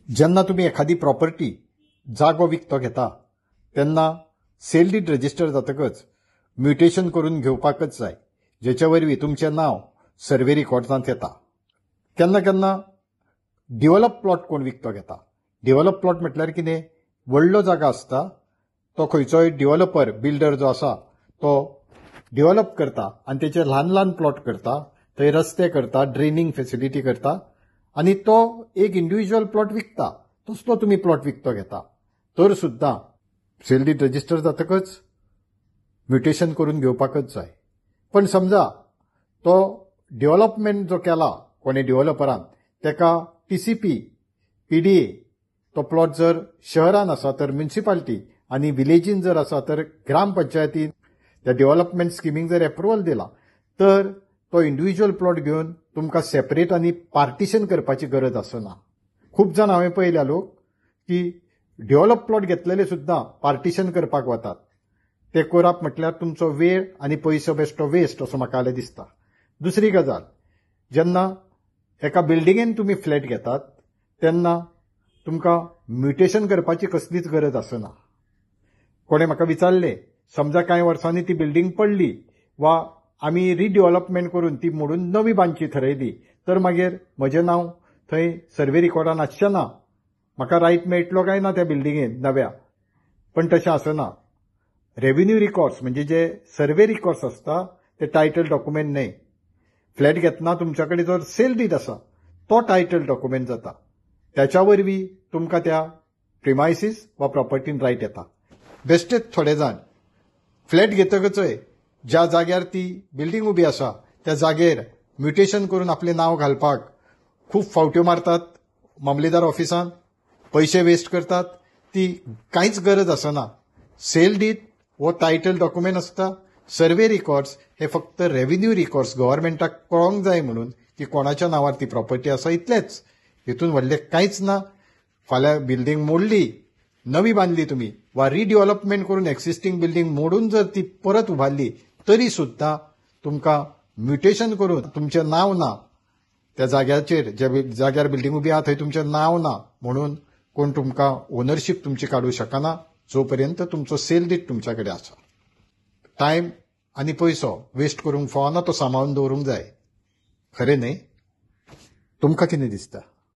जेन्ना तुम्ही एखादी प्रॉपर्टी जागो विकतो घेता तेन्ना सेल डीड रजिस्टर जातकच म्युटेशन करून घेवपाकच जाय, जेचे वरवीं तुमचें नांव सर्वे रिकॉर्ड्सांत येता. केन्ना केन्ना डेव्हलप प्लॉट कोण विकतो घेता. डेव्हलप प्लॉट म्हटल्यार कितें, व्हडलो जागा आसता, तो खंयचोय डेव्हलपर बिल्डर जो आसा तो डेव्हलप करता आनी तेचे ल्हान ल्हान प्लॉट करता, थंय रस्ते करता, ड्रेनिंग फेसिलिटी करता आनी तो एक इंडिव्हिज्युअल प्लॉट विकता. तसलो तुम्ही प्लॉट विकतो घेता तर सुद्दां सेल डीड रजिस्टर जातकच म्युटेशन करून घेवपाकच जाय. पण समजा तो डेव्हलपमेंट जो केला कोणे डेव्हलपरान, तेका टीसीपी, पीडीए तो प्लॉट जर शहरान आसा तर म्युनिसिपालिटी आनी विलेजीन जर आसा तर ग्रामपंचायतीन त्या डेव्हलपमेंट स्किमीक जर अप्रुवल दिला तर तो इंडिव्हिज्युअल प्लॉट घेवन तुमकां सेपरेट आनी पार्टिशन करपाची गरज आसना. खूब जाण हांवें पळयल्या लोक की डेव्हलप प्लॉट घेतलेले सुद्दां पार्टिशन करपाक वतात. ते करप म्हटल्यार तुमचो वेळ आनी पयसो बेश्टो वेस्ट असो म्हाका जाल्यार दिसता. दुसरी गजाल, जेन्ना एका बिल्डिंगेन तुम्ही फ्लॅट घेतात तेन्ना तुमकां म्युटेशन करपाची कसलीच गरज आसना. कोणे म्हाका विचारले, समजा कांय वर्सांनी ती बिल्डिंग पडली वा आमी रिडेव्हलपमेंट करून ती मोडून नवी बांदची थारायली तर मागीर म्हजें नांव थंय सर्वे रिकॉर्डान आसचें ना, म्हाका रायट मेळटलो काय ना त्या बिल्डिंगेन नव्या. पण तशें आसना. रेव्हेन्यू रिकॉर्ड्स म्हणजे जे सर्वे रिकॉर्ड्स आसता ते टायटल डॉक्युमेंट न्हय. फ्लॅट घेतना तुमच्या कडेन जर सेल डीड आसा तो टायटल डॉक्युमेंट जाता. त्याच्या वरवीं तुमकां त्या प्रिमायसीस वा प्रॉपर्टीन रायट येता. बेश्टेच थोडे जाण फ्लॅट घेतकचय ज्या जाग्यार ती बिल्डिंग उबी आसा त्या जागेर म्युटेशन करून आपलें नांव घालपाक खूब फावट्यो मारतात मामलेदार ऑफिसान, पयशे वेस्ट करतात. ती कांयच गरज आसना. सेल डीड हो टायटल डॉक्युमेंट आसता. सर्वे रिकॉर्ड्स हे फक्त रेव्हेन्यू रिकॉर्ड्स गव्हर्नमेंटाक कळोंक जाय म्हणून की कोणाच्या नांवार ती प्रॉपर्टी आसा, इतलेंच. हितून व्हडलें कांयच ना. फाल्यां बिल्डिंग मोडली, नवी बांदली तुम्ही वा रिडेव्हलपमेंट करून एक्झिस्टिंग बिल्डिंग मोडून जर ती परत उबारली तरी सुद्दां तुमकां म्युटेशन करून तुमचें नांव ना त्या जाग्याचेर, ज्या जाग्यार बिल्डिंग उबी आहा थंय तुमचें नांव ना म्हणून कोण तुमकां ओनरशीप तुमची काडूं शकना जो पर्यंत तुमचो सेल डीड तुमच्या कडेन आसा. टायम आनी पयसो वेस्ट करूंक फावना, तो सांबाळून दवरूंक जाय. खरें न्हय? तुमकां कितें दिसता?